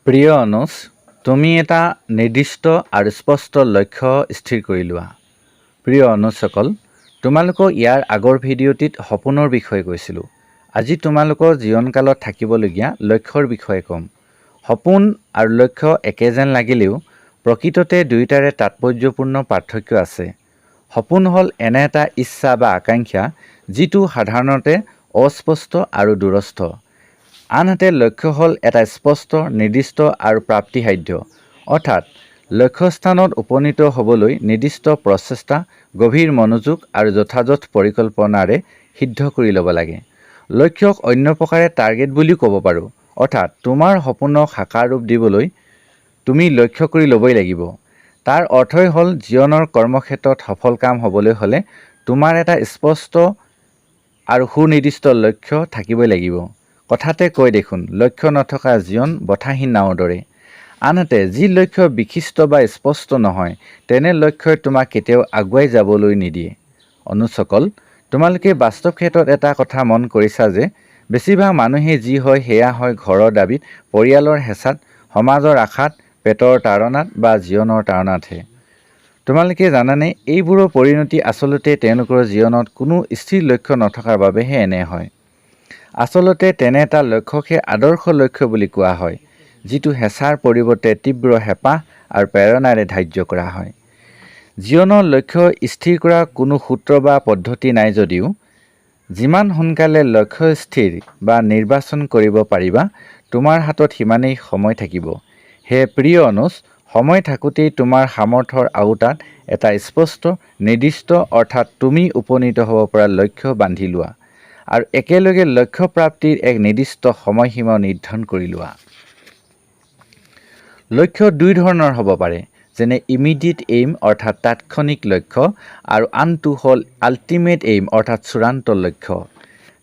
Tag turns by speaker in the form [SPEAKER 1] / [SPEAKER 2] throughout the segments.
[SPEAKER 1] প্ৰিয় অনুজ, তুমি এটা নিৰ্দিষ্ট আৰু স্পষ্ট লক্ষ্য স্থিৰ কৰি লোৱা। প্ৰিয় অনুজসকল, তোমালোকক ইয়াৰ আগৰ ভিডিঅ'টিত সপোনৰ বিষয়ে কৈছিলোঁ। আজি তোমালোকৰ জীৱনকালত থাকিবলগীয়া লক্ষ্যৰ বিষয়ে ক'ম। সপোন আৰু লক্ষ্য একে যেন লাগিলেও প্ৰকৃততে দুয়োটাৰে তাৎপৰ্যপূৰ্ণ পাৰ্থক্য আছে। সপোন হ'ল এনে এটা ইচ্ছা বা আকাংক্ষা যিটো সাধাৰণতে অস্পষ্ট আৰু দূৰস্থ। আনহাতে লক্ষ্য হ'ল এটা স্পষ্ট, নিৰ্দিষ্ট আৰু প্ৰাপ্তিসাধ্য, অৰ্থাৎ লক্ষ্যস্থানত উপনীত হ'বলৈ নিৰ্দিষ্ট প্ৰচেষ্টা, গভীৰ মনোযোগ আৰু যথাযথ পৰিকল্পনাৰে সিদ্ধ কৰি ল'ব লাগে। লক্ষ্যক অন্য প্ৰকাৰে টাৰ্গেট বুলিও ক'ব পাৰোঁ, অৰ্থাৎ তোমাৰ সপোনক সাকাৰ ৰূপ দিবলৈ তুমি লক্ষ্য কৰি ল'বই লাগিব। তাৰ অৰ্থই হ'ল জীৱনৰ কৰ্মক্ষেত্ৰত সফল কাম হ'বলৈ হ'লে তোমাৰ এটা স্পষ্ট আৰু সুনিৰ্দিষ্ট লক্ষ্য থাকিবই লাগিব। কথাতে কয় দেখোন, লক্ষ্য নথকা জীৱন বতাহীন নাওৰ দৰে। আনহাতে যি লক্ষ্য বিশিষ্ট বা স্পষ্ট নহয়, তেনে লক্ষ্যই তোমাক কেতিয়াও আগুৱাই যাবলৈ নিদিয়ে। অনুজসকল, তোমালোকে বাস্তৱ ক্ষেত্ৰত এটা কথা মন কৰিছা যে বেছিভাগ মানুহেই যি হয় সেয়া হয় ঘৰৰ দাবীত, পৰিয়ালৰ হেঁচাত, সমাজৰ আশাত, পেটৰ তাড়নাত বা জীৱনৰ তাড়নাতহে। তোমালোকে জানানে, এইবোৰৰ পৰিণতি আচলতে তেওঁলোকৰ জীৱনত কোনো স্থিৰ লক্ষ্য নথকাৰ বাবেহে এনে হয়। আচলতে তেনে এটা লক্ষ্যকহে আদৰ্শ লক্ষ্য বুলি কোৱা হয়, যিটো হেঁচাৰ পৰিৱৰ্তে তীব্ৰ হেঁপাহ আৰু প্ৰেৰণাৰে ধাৰ্য কৰা হয়। জীৱনৰ লক্ষ্য স্থিৰ কৰাৰ কোনো সূত্ৰ বা পদ্ধতি নাই যদিও যিমান সোনকালে লক্ষ্য স্থিৰ বা নিৰ্বাচন কৰিব পাৰিবা, তোমাৰ হাতত সিমানেই সময় থাকিব। সেয়ে প্ৰিয় অনুজ, সময় থাকোঁতেই তোমাৰ সামৰ্থ্যৰ আওতাত এটা স্পষ্ট, নিৰ্দিষ্ট অৰ্থাৎ তুমি উপনীত হ'ব পৰা লক্ষ্য বান্ধি লোৱা আৰু একেলগে লক্ষ্য প্ৰাপ্তিৰ এক নিৰ্দিষ্ট সময়সীমা নিৰ্ধাৰণ কৰি লোৱা। লক্ষ্য দুই ধৰণৰ হ'ব পাৰে, যেনে ইমিডিয়েট এইম অৰ্থাৎ তাৎক্ষণিক লক্ষ্য আৰু আনটো হ'ল আল্টিমেট এইম অৰ্থাৎ চূড়ান্ত লক্ষ্য।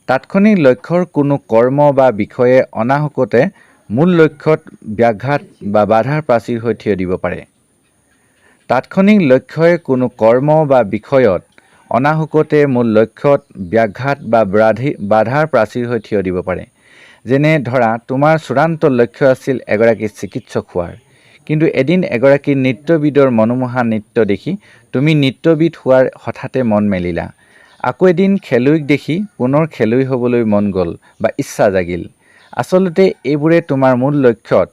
[SPEAKER 1] তাৎক্ষণিক লক্ষ্যৰ কোনো কৰ্ম বা বিষয়ে অনাহকতে মূল লক্ষ্যত ব্যাঘাত বা বাধাৰ প্ৰাচীৰ হৈ থিয় দিব পাৰে। তাৎক্ষণিক লক্ষ্যই কোনো কৰ্ম বা বিষয়ত অনাহকতে মূল লক্ষ্যত ব্যাঘাত বা বাধাৰ প্ৰাচীৰ হৈ থিয় দিব পাৰে। যেনে ধৰা, তোমাৰ চূড়ান্ত লক্ষ্য আছিল এগৰাকী চিকিৎসক হোৱাৰ, কিন্তু এদিন এগৰাকী নৃত্যবিদৰ মনোমোহা নৃত্য দেখি তুমি নৃত্যবিদ হোৱাৰ হঠাতে মন মেলিলা। আকৌ এদিন খেলুৱৈক দেখি পুনৰ খেলুৱৈ হ'বলৈ মন গ'ল বা ইচ্ছা জাগিল। আচলতে এইবোৰে তোমাৰ মূল লক্ষ্যত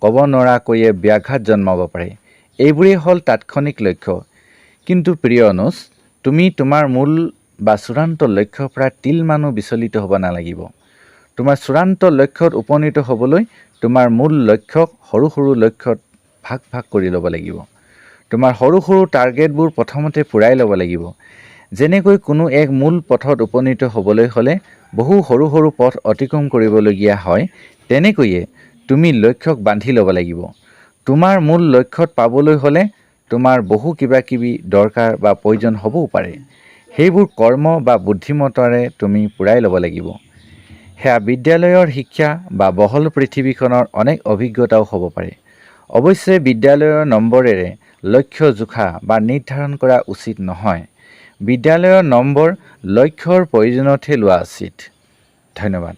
[SPEAKER 1] ক'ব নোৱাৰাকৈয়ে ব্যাঘাত জন্মাব পাৰে। এইবোৰেই হ'ল তাৎক্ষণিক লক্ষ্য। কিন্তু প্ৰিয় অনুজ, তুমি তোমাৰ মূল বা চূড়ান্ত লক্ষ্যৰ পৰা তিলমানো বিচলিত হ'ব নালাগিব। তোমাৰ চূড়ান্ত লক্ষ্যত উপনীত হ'বলৈ তোমাৰ মূল লক্ষ্যক সৰু সৰু লক্ষ্যত ভাগ ভাগ কৰি ল'ব লাগিব। তোমাৰ সৰু সৰু টাৰ্গেটবোৰ প্ৰথমতে পূৰাই ল'ব লাগিব। যেনেকৈ কোনো এক মূল পথত উপনীত হ'বলৈ হ'লে বহু সৰু সৰু পথ অতিক্ৰম কৰিবলগীয়া হয়, তেনেকৈয়ে তুমি লক্ষ্যক বান্ধি ল'ব লাগিব। তোমাৰ মূল লক্ষ্যত পাবলৈ হ'লে তোমাৰ বহু কিবাকিবি দৰকাৰ বা প্ৰয়োজন হ'বও পাৰে। সেইবোৰ কৰ্ম বা বুদ্ধিমত্তাৰে তুমি পূৰাই ল'ব লাগিব। সেয়া বিদ্যালয়ৰ শিক্ষা বা বহল পৃথিৱীখনৰ অনেক অভিজ্ঞতাও হ'ব পাৰে। অৱশ্যে বিদ্যালয়ৰ নম্বৰেৰে লক্ষ্য জোখা বা নিৰ্ধাৰণ কৰা উচিত নহয়। বিদ্যালয়ৰ নম্বৰ লক্ষ্যৰ প্ৰয়োজনতহে লোৱা উচিত। ধন্যবাদ।